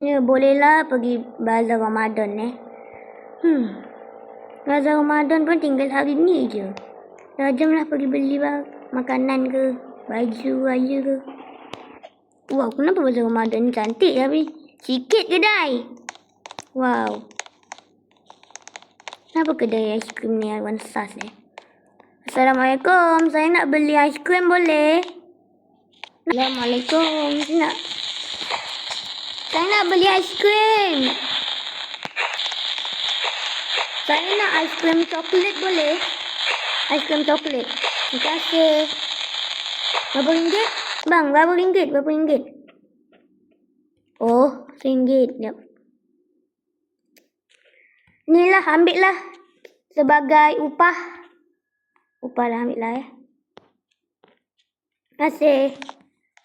Ya, bolehlah pergi bazar Ramadan Bazar Ramadan pun tinggal hari ni je. Dah jam lah pergi beli makanan ke, baju raya ke. Wow, kenapa bazar Ramadan ni cantik tapi sikit kedai. Wow. Kenapa kedai aiskrim ni Arwan Sas Assalamualaikum, saya nak beli aiskrim boleh? Assalamualaikum, saya nak beli aiskrim. Saya nak aiskrim coklat boleh? Aiskrim coklat. Terima kasih. Berapa ringgit? Bang, berapa ringgit? Oh, RM1. Jap. Inilah, ambil lah. Sebagai upah. Upah lah, ambil lah Terima kasih.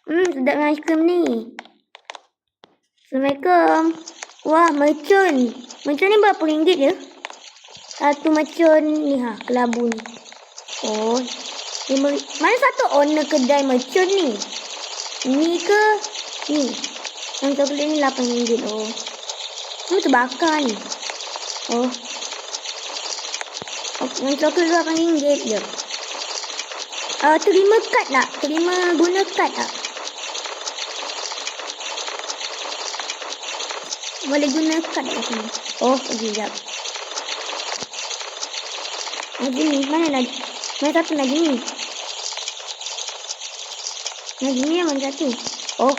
Sedap aiskrim ni. Assalamualaikum. Wah, mercun. Mercun ni berapa ringgit je? Satu mercun ni kelabu ni. Oh, mana satu owner kedai mercun ni? Ni ke? Ni. Yang coklat ni RM8. Oh. Ini terbakar ni. Oh. Yang coklat RM8 je. Terima kad tak? Terima guna kad tak? Boleh guna kad kat sini. Oh, sekejap. Najmi, mana satu Najmi? Najmi yang mana satu? Oh.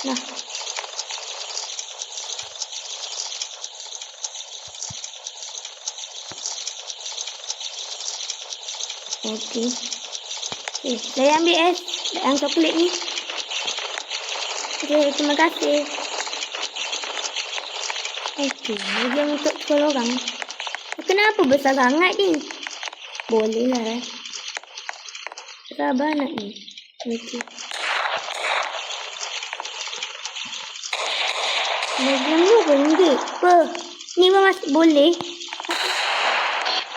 Nah. Okey. Saya ambil yang coklat ni. Okey, terima kasih. Okey, dia untuk 10 orang. Kenapa besar sangat ni? Boleh lah Sabar nak ni. Okey. Bagian ni RM2. Apa? Ni masih boleh.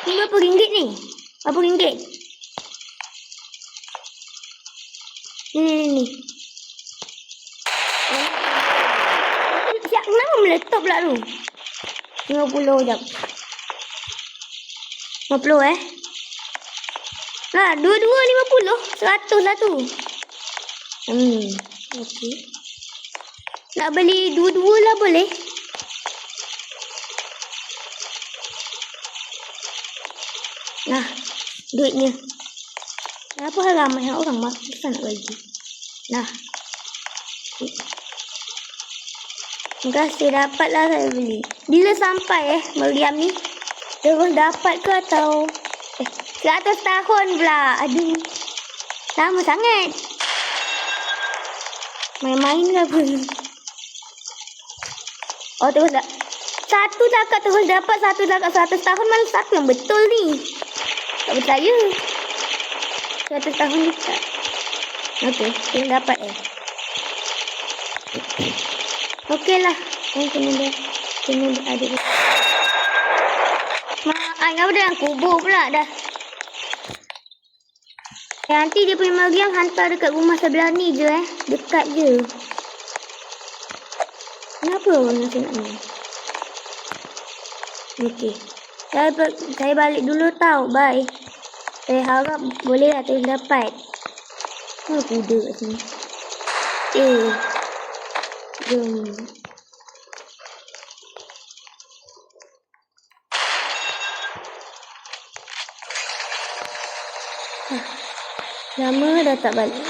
Ni berapa ringgit ni? Berapa ringgit? Ni. Siap, kenapa meletup pula tu? 50 jap. 50 Nah, dua-dua 50. 100 lah tu. Okey. Nak beli dua-dua lah boleh? Nah, duitnya. Kenapa ramai orang maksa nak bagi? Nah. Terima kasih, dapatlah saya beli. Bila sampai Meriam ni? Terus dapat ke atau 100 tahun pula. Aduh. Lama sangat. Main-main ke apa? Oh, terus dah. Satu cakap terus dapat, satu cakap 100 tahun. Mana satu yang betul ni? Tak percaya. 100 tahun juga. Okey, kita dapat Okey lah. Kena ada. Kenapa dah yang kubur pula dah. Nanti dia punya Meriam hantar dekat rumah sebelah ni je Dekat je. Kenapa orang nak ni? Okey. Saya balik dulu tau. Bye. Saya harap boleh lah terus dapat. Kuda kat sini. Jom. Lama dah tak balik.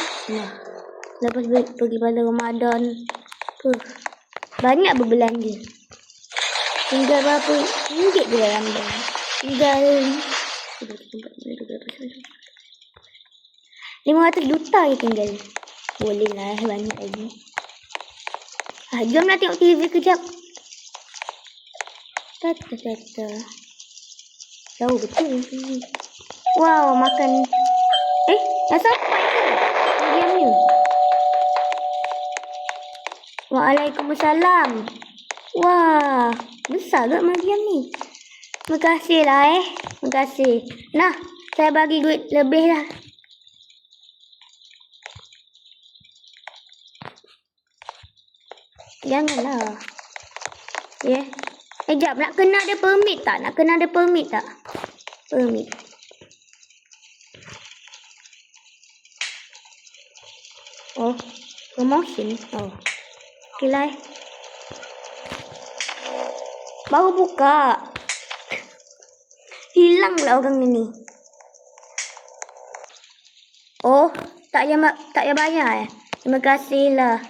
Lepas pergi pada Ramadan. Banyak berbelanja. Tinggal berapa ringgit je dalam bank. Tinggal 500 juta je tinggal. Boleh lah banyak lagi. Jom lah tengok TV kejap. Tata. Jauh betul. Wow, makan. Dah sampai ke? Diamnya. Waalaikumsalam. Wah, besar ke Mariam ni? Terima kasih lah Terima kasih. Nah, saya bagi duit lebih lah. Janganlah. Ya. Jap, nak kena ada permit tak? Permit. Oh, promotion. Oh. Okay lah. Baru buka. Hilang lah orang ini. Oh, tak payah bayar. Terima kasih lah.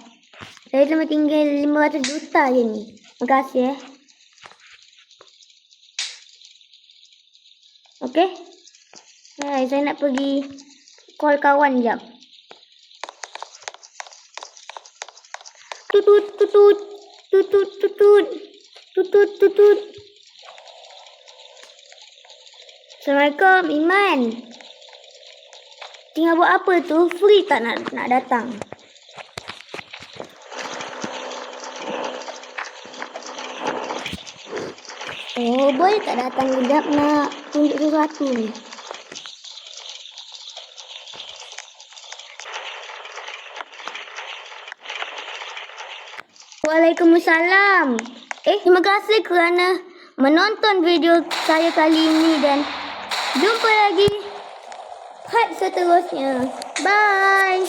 Saya cuma tinggal 500 juta je ni. Terima kasih. Okey. Hai, saya nak pergi call kawan jap. Tutut. Assalamualaikum, Iman. Tinggal buat apa tu? Free tak nak datang? Oh, boleh tak datang kejap nak tunjuk sesuatu ni? Waalaikumsalam. Terima kasih kerana menonton video saya kali ini dan jumpa lagi part seterusnya. Bye.